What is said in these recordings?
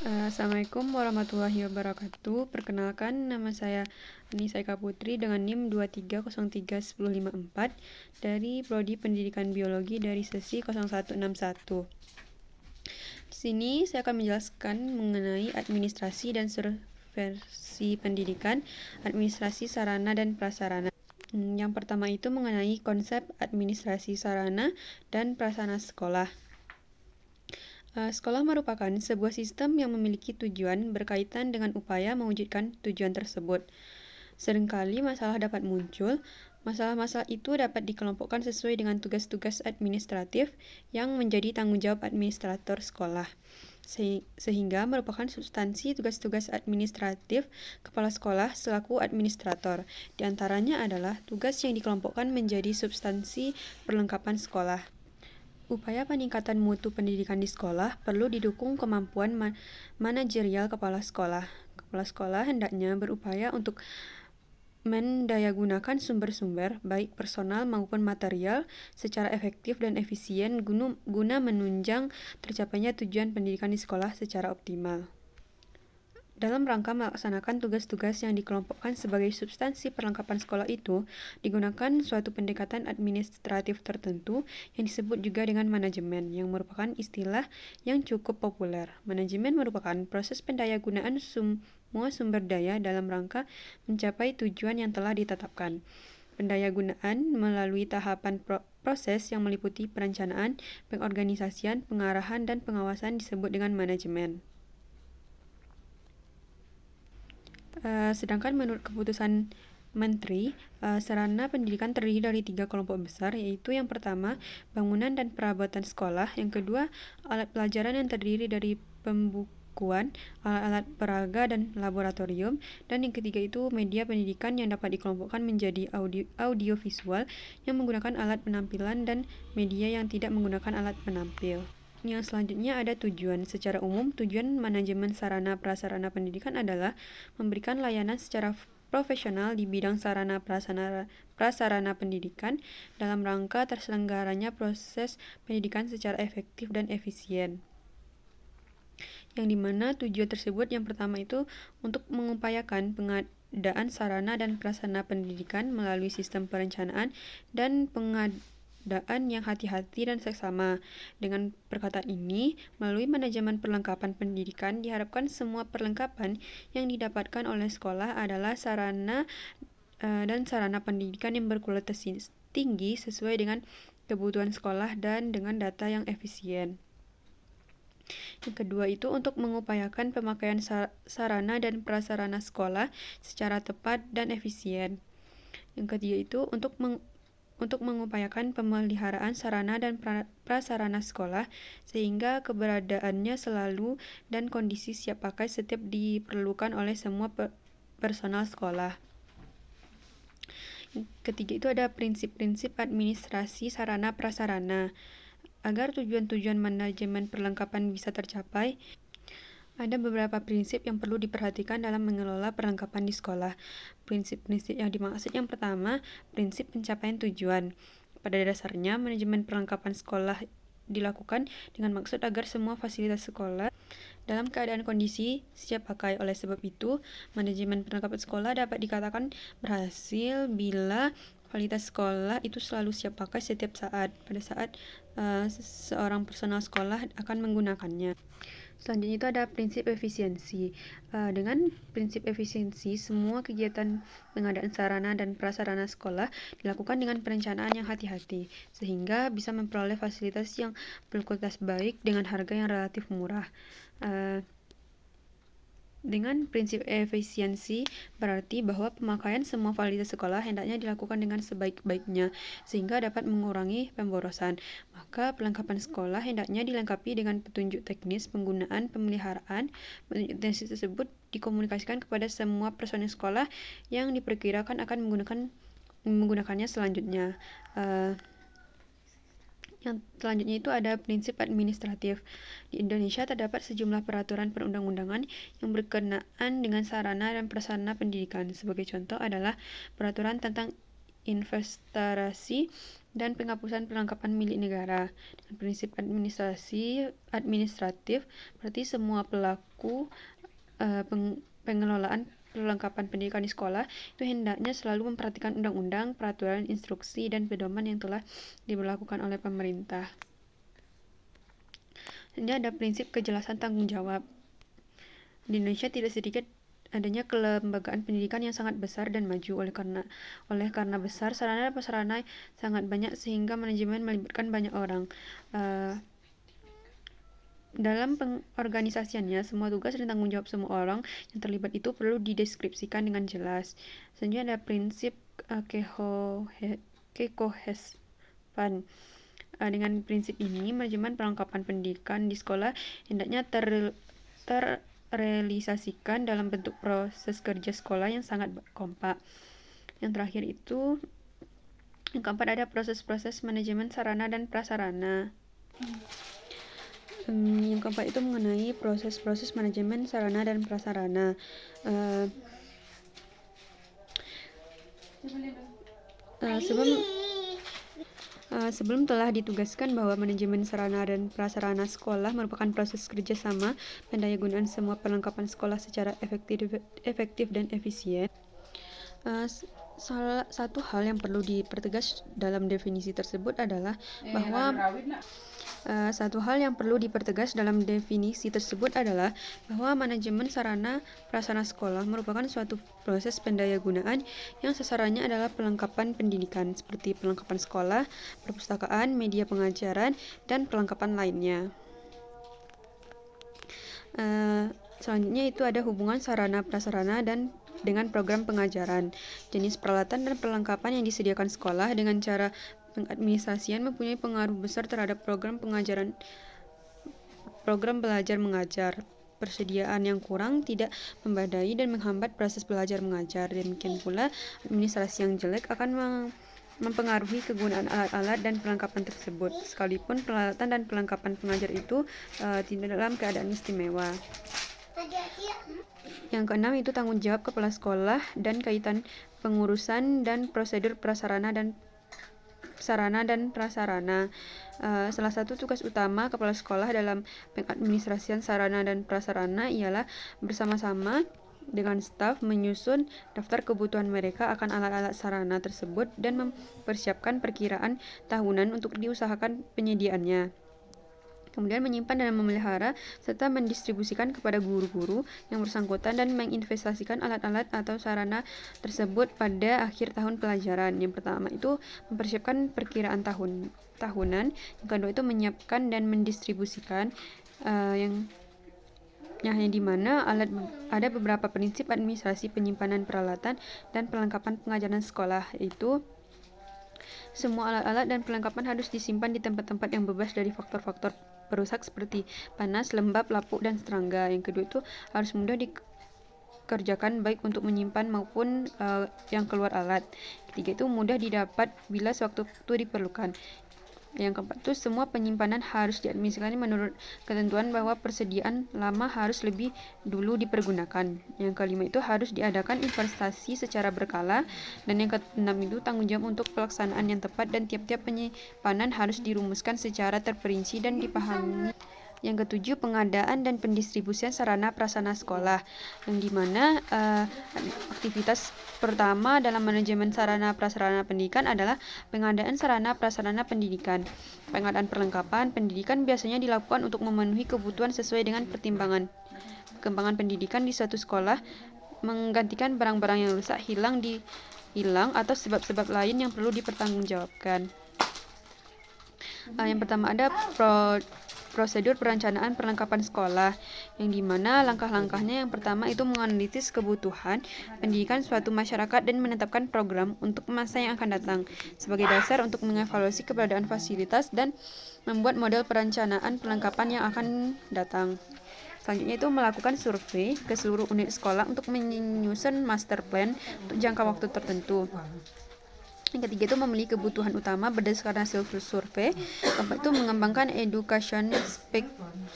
Assalamualaikum warahmatullahi wabarakatuh. Perkenalkan, nama saya Anissa Eka Putri dengan NIM 2303154 dari Prodi Pendidikan Biologi dari sesi 0161. Di sini saya akan menjelaskan mengenai administrasi dan subversi pendidikan, administrasi sarana dan prasarana. Yang pertama itu mengenai konsep administrasi sarana dan prasarana sekolah. Sekolah merupakan sebuah sistem yang memiliki tujuan berkaitan dengan upaya mewujudkan tujuan tersebut. Seringkali masalah dapat muncul. Masalah-masalah itu dapat dikelompokkan sesuai dengan tugas-tugas administratif yang menjadi tanggung jawab administrator sekolah. Sehingga merupakan substansi tugas-tugas administratif kepala sekolah selaku administrator. Di antaranya adalah tugas yang dikelompokkan menjadi substansi perlengkapan sekolah. Upaya peningkatan mutu pendidikan di sekolah perlu didukung kemampuan manajerial kepala sekolah. Kepala sekolah hendaknya berupaya untuk mendayagunakan sumber-sumber, baik personal maupun material, secara efektif dan efisien guna menunjang tercapainya tujuan pendidikan di sekolah secara optimal. Dalam rangka melaksanakan tugas-tugas yang dikelompokkan sebagai substansi perlengkapan sekolah itu, digunakan suatu pendekatan administratif tertentu yang disebut juga dengan manajemen, yang merupakan istilah yang cukup populer. Manajemen merupakan proses pendayagunaan semua sumber daya dalam rangka mencapai tujuan yang telah ditetapkan. Pendayagunaan melalui tahapan proses yang meliputi perencanaan, pengorganisasian, pengarahan, dan pengawasan disebut dengan manajemen. Sedangkan menurut keputusan Menteri, sarana pendidikan terdiri dari 3 kelompok besar, yaitu yang pertama, bangunan dan perabotan sekolah, yang kedua, alat pelajaran yang terdiri dari pembukuan, alat-alat peraga dan laboratorium, dan yang ketiga itu media pendidikan yang dapat dikelompokkan menjadi audiovisual yang menggunakan alat penampilan dan media yang tidak menggunakan alat penampil. Yang selanjutnya ada tujuan. Secara umum, tujuan manajemen sarana prasarana pendidikan adalah memberikan layanan secara profesional di bidang sarana prasarana pendidikan dalam rangka terselenggaranya proses pendidikan secara efektif dan efisien. Yang dimana tujuan tersebut yang pertama itu untuk mengupayakan pengadaan sarana dan prasarana pendidikan melalui sistem perencanaan dan pengadaan yang hati-hati dan seksama. Dengan perkataan ini, melalui manajemen perlengkapan pendidikan, diharapkan semua perlengkapan yang didapatkan oleh sekolah adalah sarana dan sarana pendidikan yang berkualitas tinggi sesuai dengan kebutuhan sekolah dan dengan data yang efisien. Yang kedua itu untuk mengupayakan pemakaian sarana dan prasarana sekolah secara tepat dan efisien. Yang ketiga itu untuk mengupayakan pemeliharaan sarana dan prasarana sekolah sehingga keberadaannya selalu dan kondisi siap pakai setiap diperlukan oleh semua personal sekolah. Yang ketiga itu ada prinsip-prinsip administrasi sarana prasarana. Agar tujuan-tujuan manajemen perlengkapan bisa tercapai, ada beberapa prinsip yang perlu diperhatikan dalam mengelola perlengkapan di sekolah. Prinsip-prinsip yang dimaksud yang pertama, prinsip pencapaian tujuan. Pada dasarnya, manajemen perlengkapan sekolah dilakukan dengan maksud agar semua fasilitas sekolah dalam keadaan kondisi siap pakai. Oleh sebab itu, manajemen perlengkapan sekolah dapat dikatakan berhasil bila fasilitas sekolah itu selalu siap pakai setiap saat pada saat seorang personal sekolah akan menggunakannya. Selanjutnya itu ada prinsip efisiensi. Dengan prinsip efisiensi, semua kegiatan pengadaan sarana dan prasarana sekolah dilakukan dengan perencanaan yang hati-hati, sehingga bisa memperoleh fasilitas yang berkualitas baik dengan harga yang relatif murah. Dengan prinsip efisiensi berarti bahwa pemakaian semua fasilitas sekolah hendaknya dilakukan dengan sebaik-baiknya sehingga dapat mengurangi pemborosan. Maka perlengkapan sekolah hendaknya dilengkapi dengan petunjuk teknis penggunaan pemeliharaan. Petunjuk teknis tersebut dikomunikasikan kepada semua personel sekolah yang diperkirakan akan menggunakannya selanjutnya. Yang selanjutnya itu ada prinsip administratif. Di Indonesia terdapat sejumlah peraturan perundang-undangan yang berkenaan dengan sarana dan prasarana pendidikan. Sebagai contoh adalah peraturan tentang investasi, dan penghapusan perlengkapan milik negara. Dengan prinsip administratif, berarti semua pelaku pengelolaan perlengkapan pendidikan di sekolah itu hendaknya selalu memperhatikan undang-undang, peraturan, instruksi, dan pedoman yang telah diberlakukan oleh pemerintah. Ini ada prinsip kejelasan tanggung jawab. Di Indonesia tidak sedikit adanya kelembagaan pendidikan yang sangat besar dan maju. Oleh karena besar, sarana dan prasarana sangat banyak sehingga manajemen melibatkan banyak orang. Dalam pengorganisasiannya, semua tugas dan tanggung jawab semua orang yang terlibat itu perlu dideskripsikan dengan jelas. Selanjutnya ada prinsip kekohesan. Dengan prinsip ini, manajemen perlengkapan pendidikan di sekolah hendaknya terrealisasikan dalam bentuk proses kerja sekolah yang sangat kompak. Yang terakhir itu, yang keempat ada proses-proses manajemen sarana dan prasarana. Yang keempat itu mengenai proses-proses manajemen sarana dan prasarana. Sebelum telah ditugaskan bahwa manajemen sarana dan prasarana sekolah merupakan proses kerjasama pendayagunaan semua perlengkapan sekolah secara efektif dan efisien. Satu hal yang perlu dipertegas dalam definisi tersebut adalah bahwa manajemen sarana prasarana sekolah merupakan suatu proses pendayagunaan yang sasarannya adalah perlengkapan pendidikan seperti perlengkapan sekolah, perpustakaan, media pengajaran, dan perlengkapan lainnya. Selanjutnya itu ada hubungan sarana prasarana dan dengan program pengajaran. Jenis peralatan dan perlengkapan yang disediakan sekolah dengan cara pengadministrasian mempunyai pengaruh besar terhadap program belajar mengajar. Persediaan yang kurang tidak membadai dan menghambat proses belajar mengajar. Demikian pula administrasi yang jelek akan mempengaruhi kegunaan alat-alat dan perlengkapan tersebut, sekalipun peralatan dan perlengkapan pengajar itu tidak dalam keadaan istimewa. Yang keenam itu tanggung jawab kepala sekolah dan kaitan pengurusan dan prosedur sarana dan prasarana. Salah satu tugas utama kepala sekolah dalam pengadministrasian sarana dan prasarana ialah bersama-sama dengan staf menyusun daftar kebutuhan mereka akan alat-alat sarana tersebut dan mempersiapkan perkiraan tahunan untuk diusahakan penyediaannya. Kemudian menyimpan dan memelihara serta mendistribusikan kepada guru-guru yang bersangkutan dan menginvestasikan alat-alat atau sarana tersebut pada akhir tahun pelajaran. Yang pertama itu mempersiapkan perkiraan tahunan, yang kedua itu menyiapkan dan mendistribusikan yang di mana ada beberapa prinsip administrasi penyimpanan peralatan dan perlengkapan pengajaran sekolah, yaitu semua alat-alat dan perlengkapan harus disimpan di tempat-tempat yang bebas dari faktor-faktor perusak seperti panas, lembab, lapuk, dan serangga. Yang kedua itu harus mudah dikerjakan baik untuk menyimpan maupun yang keluar alat. Ketiga itu mudah didapat bila sewaktu-waktu diperlukan. Yang keempat itu semua penyimpanan harus diadministrasikan menurut ketentuan bahwa persediaan lama harus lebih dulu dipergunakan. Yang kelima itu harus diadakan investasi secara berkala. Dan yang keenam itu tanggung jawab untuk pelaksanaan yang tepat dan tiap-tiap penyimpanan harus dirumuskan secara terperinci dan dipahami. Yang ketujuh, pengadaan dan pendistribusian sarana prasarana sekolah, yang dimana aktivitas pertama dalam manajemen sarana prasarana pendidikan adalah pengadaan sarana prasarana pendidikan. Pengadaan perlengkapan pendidikan biasanya dilakukan untuk memenuhi kebutuhan sesuai dengan perkembangan pendidikan di suatu sekolah, menggantikan barang-barang yang rusak, hilang atau sebab-sebab lain yang perlu dipertanggungjawabkan. Yang pertama ada prosedur perencanaan perlengkapan sekolah, yang dimana langkah-langkahnya yang pertama itu menganalisis kebutuhan pendidikan suatu masyarakat dan menetapkan program untuk masa yang akan datang sebagai dasar untuk mengevaluasi keberadaan fasilitas dan membuat model perencanaan perlengkapan yang akan datang. Selanjutnya itu melakukan survei ke seluruh unit sekolah untuk menyusun master plan untuk jangka waktu tertentu. Yang ketiga itu memenuhi kebutuhan utama berdasarkan hasil survei. Keempat itu mengembangkan education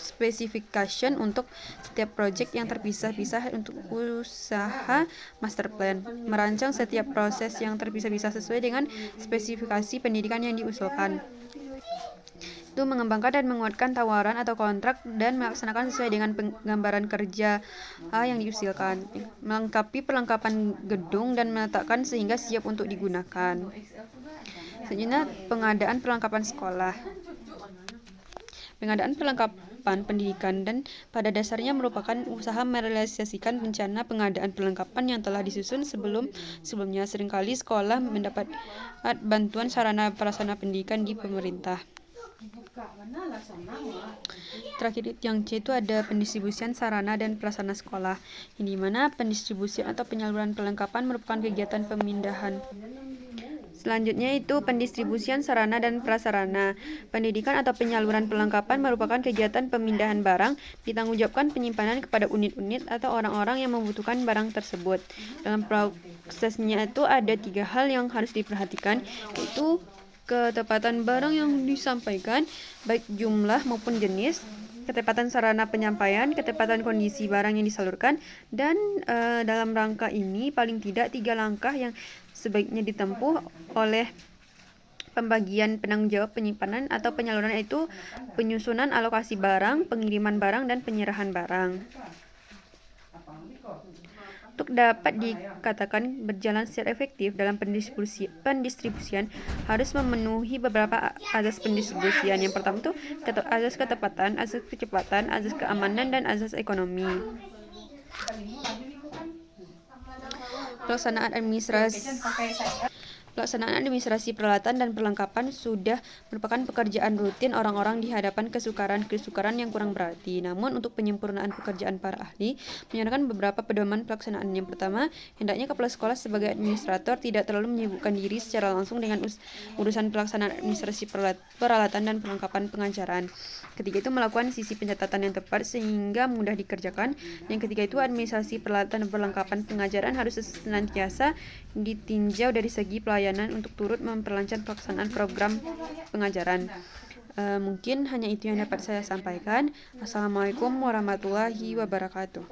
specification untuk setiap proyek yang terpisah-pisah untuk usaha master plan. Merancang setiap proses yang terpisah-pisah sesuai dengan spesifikasi pendidikan yang diusulkan. Itu mengembangkan dan menguatkan tawaran atau kontrak dan melaksanakan sesuai dengan gambaran kerja yang diusulkan. Melengkapi perlengkapan gedung dan meletakkan sehingga siap untuk digunakan. Selanjutnya, pengadaan perlengkapan sekolah. Pengadaan perlengkapan pendidikan dan pada dasarnya merupakan usaha merealisasikan rencana pengadaan perlengkapan yang telah disusun sebelumnya. Seringkali sekolah mendapat bantuan sarana prasarana pendidikan di pemerintah. Terakhir yang C itu ada pendistribusian sarana dan prasarana sekolah, yang dimana pendistribusian atau penyaluran perlengkapan merupakan kegiatan pemindahan. Selanjutnya itu pendistribusian sarana dan prasarana. Pendidikan atau penyaluran perlengkapan merupakan kegiatan pemindahan barang, ditanggungjawabkan penyimpanan kepada unit-unit atau orang-orang yang membutuhkan barang tersebut. Dalam prosesnya itu ada 3 hal yang harus diperhatikan, yaitu ketepatan barang yang disampaikan, baik jumlah maupun jenis, ketepatan sarana penyampaian, ketepatan kondisi barang yang disalurkan, dan dalam rangka ini paling tidak 3 langkah yang sebaiknya ditempuh oleh pembagian penanggung jawab penyimpanan atau penyaluran, yaitu penyusunan alokasi barang, pengiriman barang, dan penyerahan barang. Untuk dapat dikatakan berjalan secara efektif dalam pendistribusian harus memenuhi beberapa azas pendistribusian. Yang pertama itu azas ketepatan, azas kecepatan, azas keamanan, dan azas ekonomi. Pelaksanaan administrasi peralatan dan perlengkapan sudah merupakan pekerjaan rutin orang-orang di hadapan kesukaran yang kurang berarti. Namun untuk penyempurnaan pekerjaan para ahli menyarankan beberapa pedoman pelaksanaan. Yang pertama, hendaknya kepala sekolah sebagai administrator tidak terlalu menyibukkan diri secara langsung dengan urusan pelaksanaan administrasi peralatan dan perlengkapan pengajaran. Ketiga itu melakukan sisi pencatatan yang tepat sehingga mudah dikerjakan. Yang ketiga itu administrasi peralatan dan perlengkapan pengajaran harus senantiasa ditinjau dari segi pelayanan untuk turut memperlancar pelaksanaan program pengajaran. Mungkin hanya itu yang dapat saya sampaikan. Assalamualaikum warahmatullahi wabarakatuh.